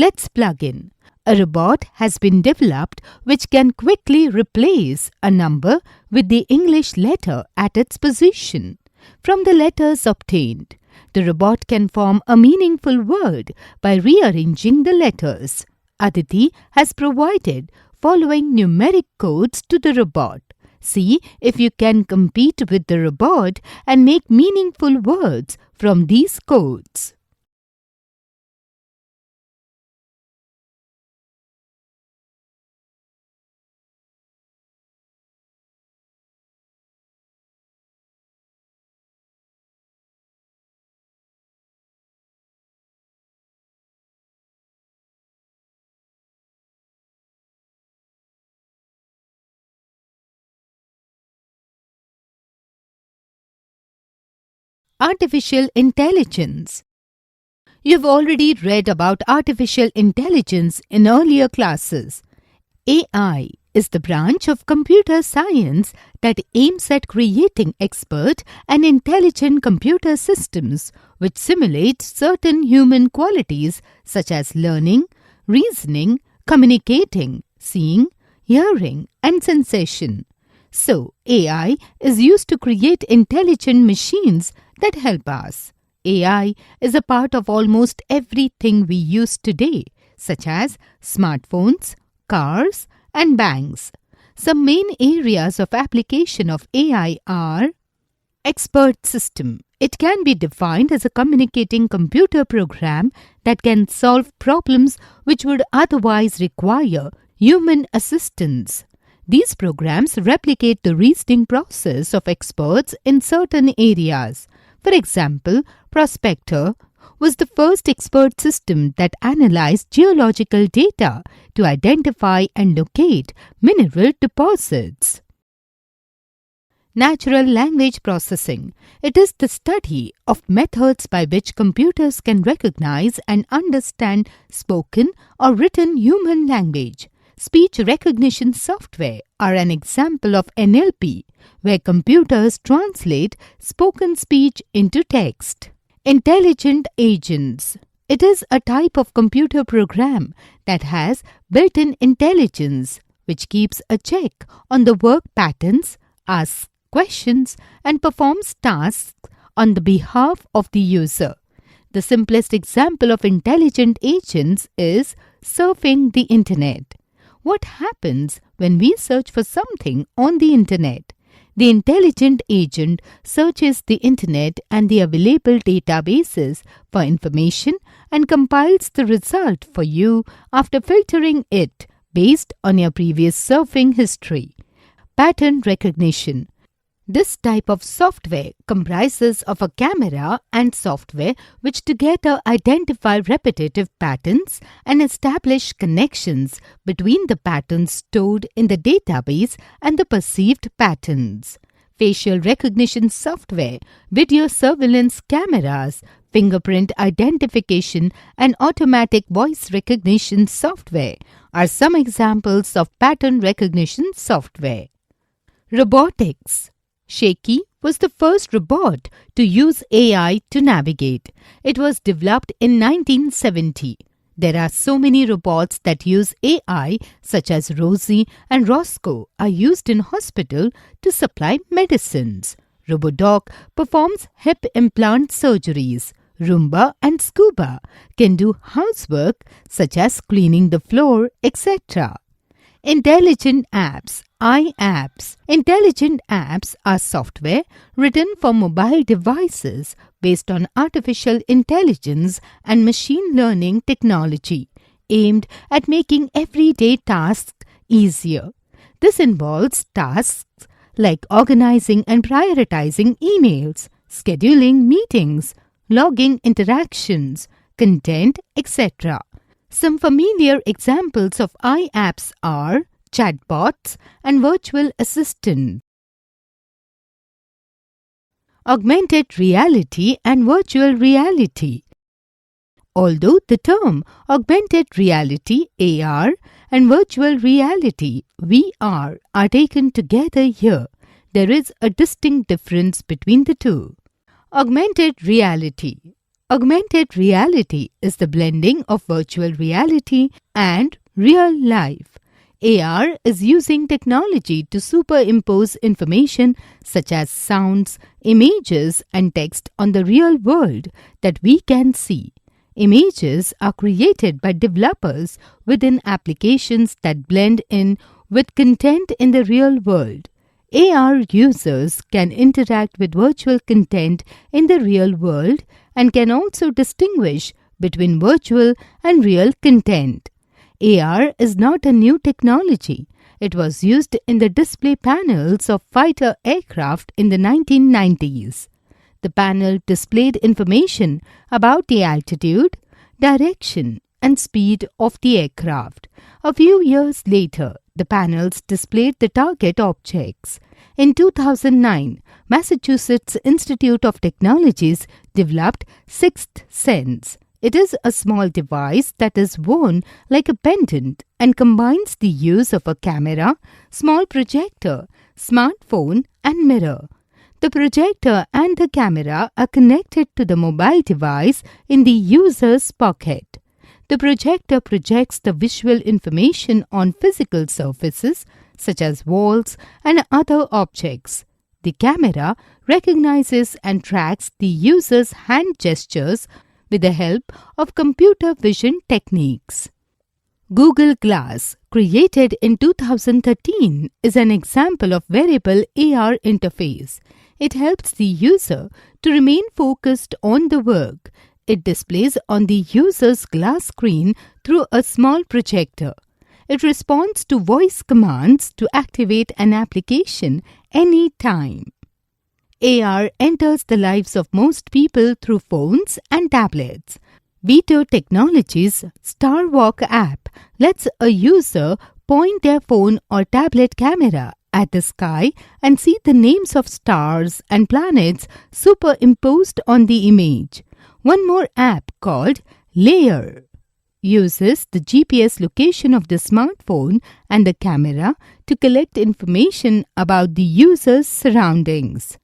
Let's plug in. A robot has been developed which can quickly replace a number with the English letter at its position. From the letters obtained, the robot can form a meaningful word by rearranging the letters. Aditi has provided following numeric codes to the robot. See if you can compete with the robot and make meaningful words from these codes. Artificial intelligence. You've already read about artificial intelligence in earlier classes. AI is the branch of computer science that aims at creating expert and intelligent computer systems which simulate certain human qualities such as learning, reasoning, communicating, seeing, hearing, and sensation. So, AI is used to create intelligent machines that help us. AI is a part of almost everything we use today, such as smartphones, cars, and banks. Some main areas of application of AI are expert system. It can be defined as a communicating computer program that can solve problems which would otherwise require human assistance. These programs replicate the reasoning process of experts in certain areas. For example, Prospector was the first expert system that analyzed geological data to identify and locate mineral deposits. Natural language processing. It is the study of methods by which computers can recognize and understand spoken or written human language. Speech recognition software are an example of NLP, where computers translate spoken speech into text. Intelligent agents. It is a type of computer program that has built-in intelligence, which keeps a check on the work patterns, asks questions, and performs tasks on the behalf of the user. The simplest example of intelligent agents is surfing the internet. What happens when we search for something on the internet? The intelligent agent searches the internet and the available databases for information and compiles the result for you after filtering it based on your previous surfing history. Pattern recognition. This type of software comprises of a camera and software which together identify repetitive patterns and establish connections between the patterns stored in the database and the perceived patterns. Facial recognition software, video surveillance cameras, fingerprint identification, and automatic voice recognition software are some examples of pattern recognition software. Robotics. Shaky was the first robot to use AI to navigate. It was developed in 1970. There are so many robots that use AI, such as Rosie and Roscoe, are used in hospital to supply medicines. Robodoc performs hip implant surgeries. Roomba and Scuba can do housework such as cleaning the floor, etc. Intelligent apps, iApps. Intelligent apps are software written for mobile devices based on artificial intelligence and machine learning technology, aimed at making everyday tasks easier. This involves tasks like organizing and prioritizing emails, scheduling meetings, logging interactions, content, etc. Some familiar examples of iApps are chatbots and virtual assistants. Augmented reality and virtual reality. Although the term augmented reality (AR) and virtual reality (VR) are taken together here, there is a distinct difference between the two. Augmented reality. Augmented reality is the blending of virtual reality and real life. AR is using technology to superimpose information such as sounds, images, and text on the real world that we can see. Images are created by developers within applications that blend in with content in the real world. AR users can interact with virtual content in the real world and can also distinguish between virtual and real content. AR is not a new technology. It was used in the display panels of fighter aircraft in the 1990s. The panel displayed information about the altitude, direction, and speed of the aircraft. A few years later, the panels displayed the target objects. In 2009, Massachusetts Institute of Technologies developed Sixth Sense. It is a small device that is worn like a pendant and combines the use of a camera, small projector, smartphone, and mirror. The projector and the camera are connected to the mobile device in the user's pocket. The projector projects the visual information on physical surfaces such as walls and other objects. The camera recognizes and tracks the user's hand gestures with the help of computer vision techniques. Google Glass, created in 2013, is an example of wearable AR interface. It helps the user to remain focused on the work. It displays on the user's glass screen through a small projector. It responds to voice commands to activate an application anytime. AR enters the lives of most people through phones and tablets. Vito Technologies' Star Walk app lets a user point their phone or tablet camera at the sky and see the names of stars and planets superimposed on the image. One more app called Layer uses the GPS location of the smartphone and the camera to collect information about the user's surroundings.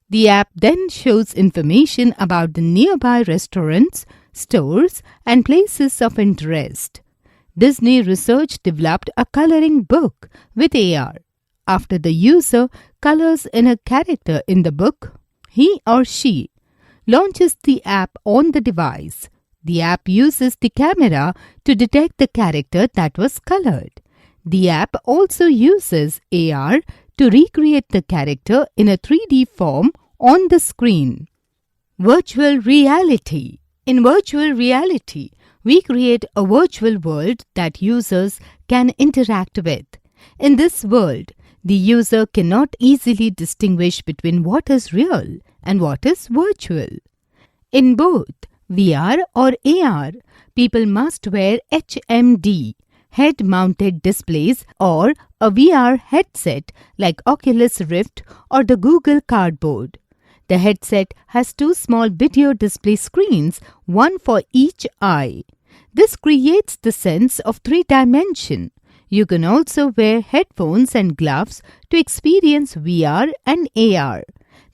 The app then shows information about the nearby restaurants, stores, and places of interest. Disney Research developed a coloring book with AR. After the user colors in a character in the book, he or she launches the app on the device. The app uses the camera to detect the character that was colored. The app also uses AR to recreate the character in a 3D form on the screen. Virtual reality. In virtual reality, we create a virtual world that users can interact with. In this world, the user cannot easily distinguish between what is real and what is virtual. In both VR or AR, people must wear HMD, head-mounted displays, or a VR headset like Oculus Rift or the Google Cardboard. The headset has two small video display screens, one for each eye. This creates the sense of three-dimension. You can also wear headphones and gloves to experience VR and AR.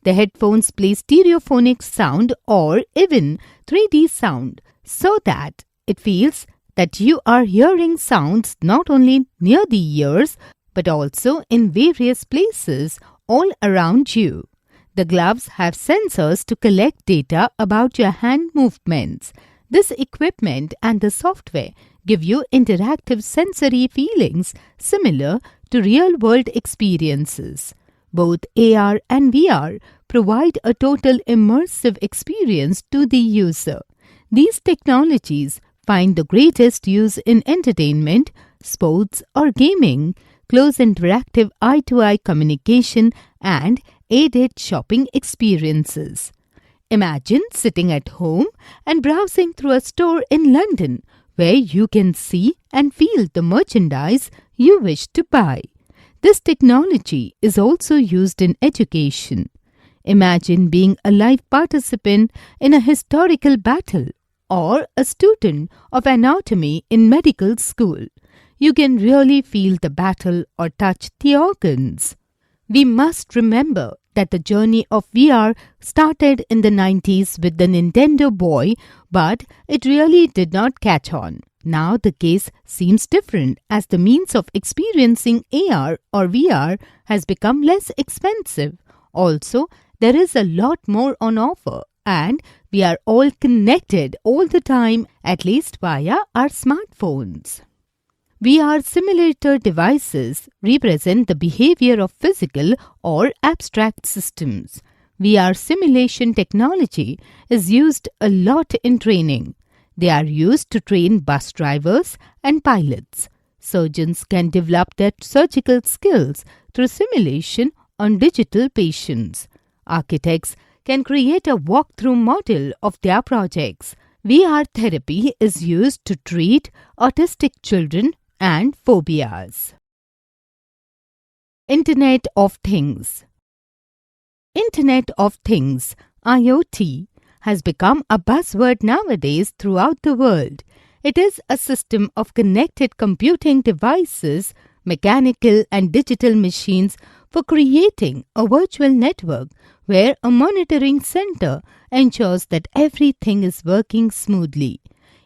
The headphones play stereophonic sound or even 3D sound so that it feels that you are hearing sounds not only near the ears but also in various places all around you. The gloves have sensors to collect data about your hand movements. This equipment and the software give you interactive sensory feelings similar to real-world experiences. Both AR and VR provide a total immersive experience to the user. These technologies find the greatest use in entertainment, sports, or gaming, close interactive eye-to-eye communication, and aided shopping experiences. Imagine sitting at home and browsing through a store in London where you can see and feel the merchandise you wish to buy. This technology is also used in education. Imagine being a live participant in a historical battle or a student of anatomy in medical school. You can really feel the battle or touch the organs. We must remember that the journey of VR started in the 90s with the Nintendo Boy, but it really did not catch on. Now the case seems different as the means of experiencing AR or VR has become less expensive. Also, there is a lot more on offer and we are all connected all the time, at least via our smartphones. VR simulator devices represent the behavior of physical or abstract systems. VR simulation technology is used a lot in training. They are used to train bus drivers and pilots. Surgeons can develop their surgical skills through simulation on digital patients. Architects can create a walkthrough model of their projects. VR therapy is used to treat autistic children and phobias. Internet of Things. Internet of Things, IoT, has become a buzzword nowadays throughout the world. It is a system of connected computing devices, mechanical and digital machines for creating a virtual network where a monitoring center ensures that everything is working smoothly.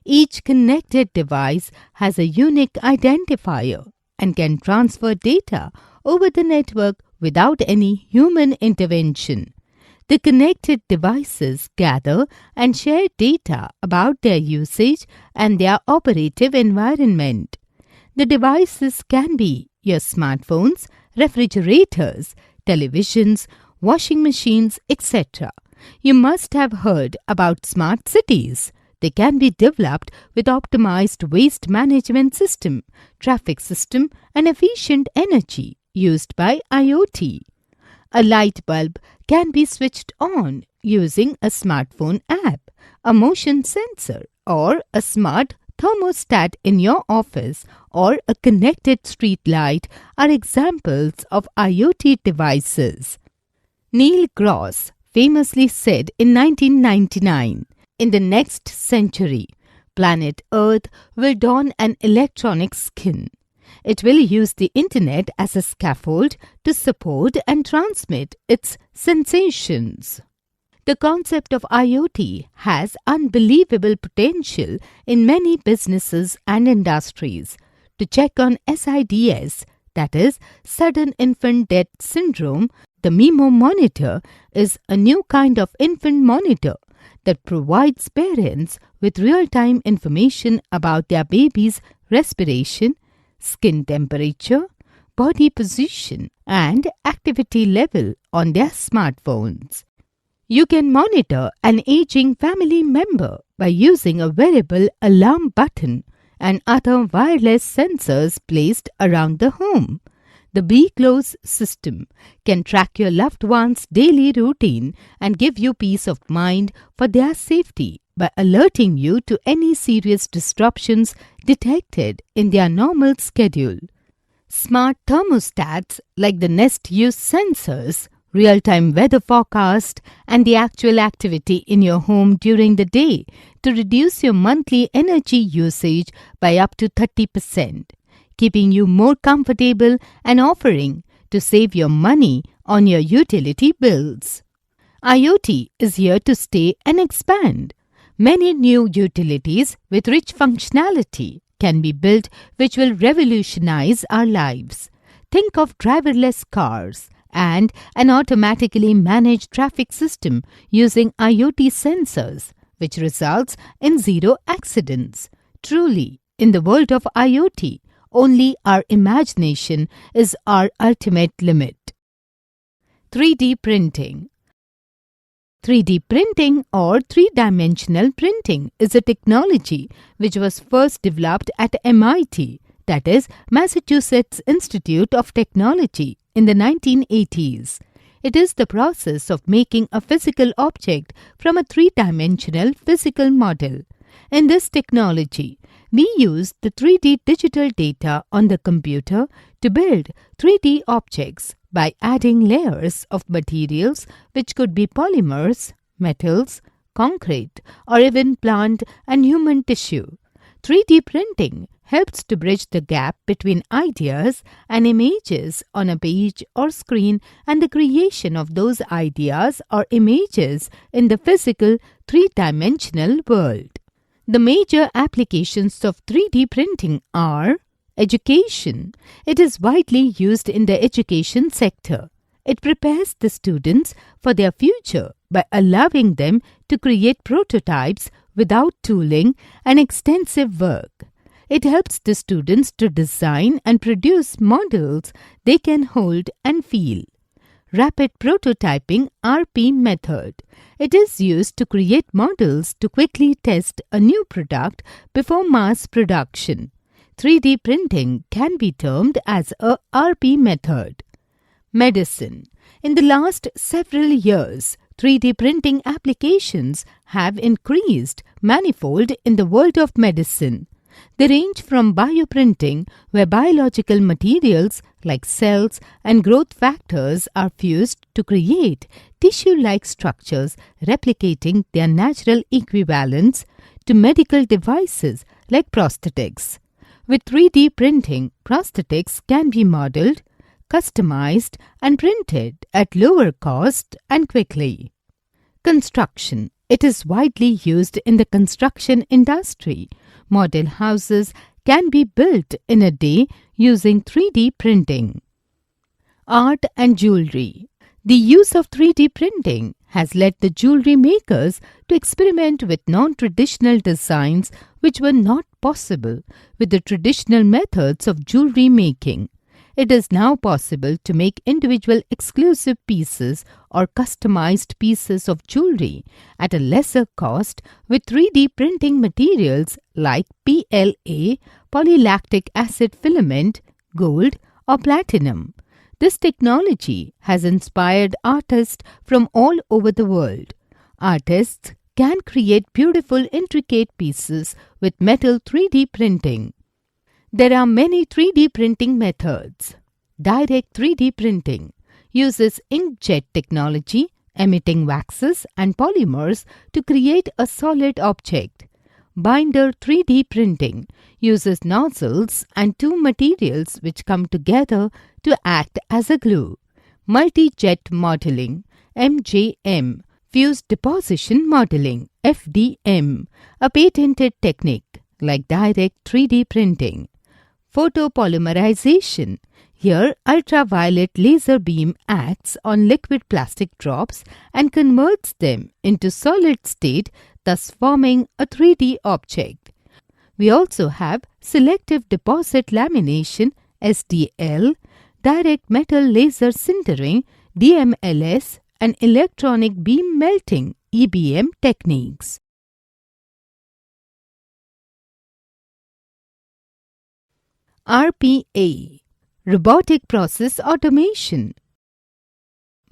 Each connected device has a unique identifier and can transfer data over the network without any human intervention. The connected devices gather and share data about their usage and their operative environment. The devices can be your smartphones, refrigerators, televisions, washing machines, etc. You must have heard about smart cities. They can be developed with optimized waste management system, traffic system, and efficient energy used by IoT. A light bulb can be switched on using a smartphone app, a motion sensor, or a smart thermostat in your office, or a connected street light are examples of IoT devices. Neil Gross famously said in 1999, "In the next century, planet Earth will don an electronic skin. It will use the internet as a scaffold to support and transmit its sensations." The concept of IoT has unbelievable potential in many businesses and industries. To check on SIDS, that is, Sudden Infant Death Syndrome, the MIMO monitor is a new kind of infant monitor that provides parents with real-time information about their baby's respiration, skin temperature, body position, and activity level on their smartphones. You can monitor an aging family member by using a wearable alarm button and other wireless sensors placed around the home. The Be Close system can track your loved one's daily routine and give you peace of mind for their safety by alerting you to any serious disruptions detected in their normal schedule. Smart thermostats like the Nest use sensors, real-time weather forecast, and the actual activity in your home during the day to reduce your monthly energy usage by up to 30%, keeping you more comfortable and offering to save your money on your utility bills. IoT is here to stay and expand. Many new utilities with rich functionality can be built which will revolutionize our lives. Think of driverless cars and an automatically managed traffic system using IoT sensors, which results in zero accidents. Truly, in the world of IoT, only our imagination is our ultimate limit. 3D printing. 3D printing or three-dimensional printing is a technology which was first developed at MIT, that is, Massachusetts Institute of Technology, in the 1980s. It is the process of making a physical object from a three-dimensional physical model. In this technology, we use the 3D digital data on the computer to build 3D objects by adding layers of materials which could be polymers, metals, concrete, or even plant and human tissue. 3D printing helps to bridge the gap between ideas and images on a page or screen and the creation of those ideas or images in the physical three-dimensional world. The major applications of 3D printing are education. It is widely used in the education sector. It prepares the students for their future by allowing them to create prototypes without tooling and extensive work. It helps the students to design and produce models they can hold and feel. Rapid prototyping (RP) method. It is used to create models to quickly test a new product before mass production. 3D printing can be termed as a RP method. Medicine. In the last several years, 3D printing applications have increased manifold in the world of medicine. They range from bioprinting, where biological materials like cells and growth factors are fused to create tissue-like structures replicating their natural equivalents, to medical devices like prosthetics. With 3D printing, prosthetics can be modeled, customized and printed at lower cost and quickly. Construction. It is widely used in the construction industry. Model houses can be built in a day using 3D printing. Art and jewelry. The use of 3D printing has led the jewelry makers to experiment with non-traditional designs which were not possible with the traditional methods of jewelry making. It is now possible to make individual exclusive pieces or customized pieces of jewelry at a lesser cost with 3D printing materials like PLA, polylactic acid filament, gold or platinum. This technology has inspired artists from all over the world. Artists can create beautiful, intricate pieces with metal 3D printing. There are many 3D printing methods. Direct 3D printing uses inkjet technology, emitting waxes and polymers to create a solid object. Binder 3D printing uses nozzles and two materials which come together to act as a glue. Multi-jet modeling, MJM, fused deposition modeling, FDM, a patented technique like direct 3D printing. Photopolymerization. Here, ultraviolet laser beam acts on liquid plastic drops and converts them into solid state, thus forming a 3D object. We also have selective deposit lamination, SDL, direct metal laser sintering, DMLS, and electronic beam melting, EBM techniques. RPA, Robotic Process Automation.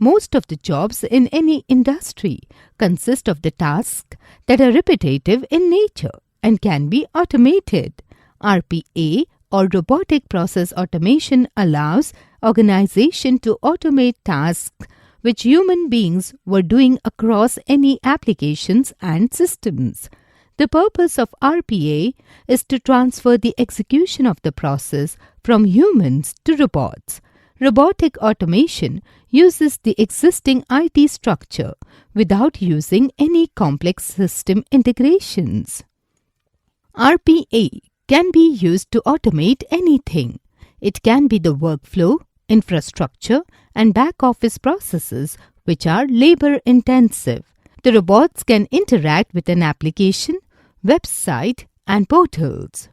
Most of the jobs in any industry consist of the tasks that are repetitive in nature and can be automated. RPA or Robotic Process Automation allows organization to automate tasks which human beings were doing across any applications and systems. The purpose of RPA is to transfer the execution of the process from humans to robots. Robotic automation uses the existing IT structure without using any complex system integrations. RPA can be used to automate anything. It can be the workflow, infrastructure, and back-office processes which are labor-intensive. The robots can interact with an application, website, and portals.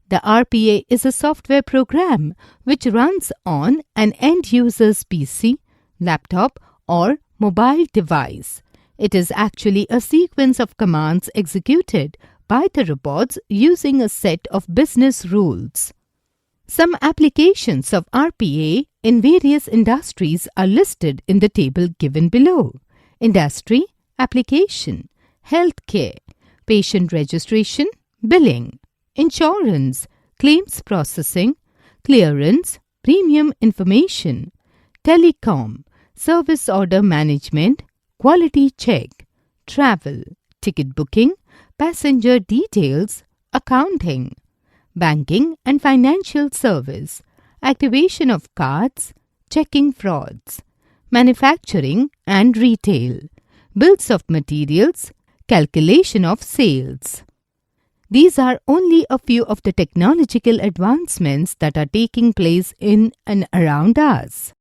The RPA is a software program which runs on an end-user's PC, laptop, or mobile device. It is actually a sequence of commands executed by the robots using a set of business rules. Some applications of RPA in various industries are listed in the table given below. Industry, application, healthcare, patient registration, billing, insurance, claims processing, clearance, premium information, telecom, service order management, quality check, travel, ticket booking, passenger details, accounting, banking and financial service, activation of cards, checking frauds, manufacturing and retail, bills of materials, calculation of sales. These are only a few of the technological advancements that are taking place in and around us.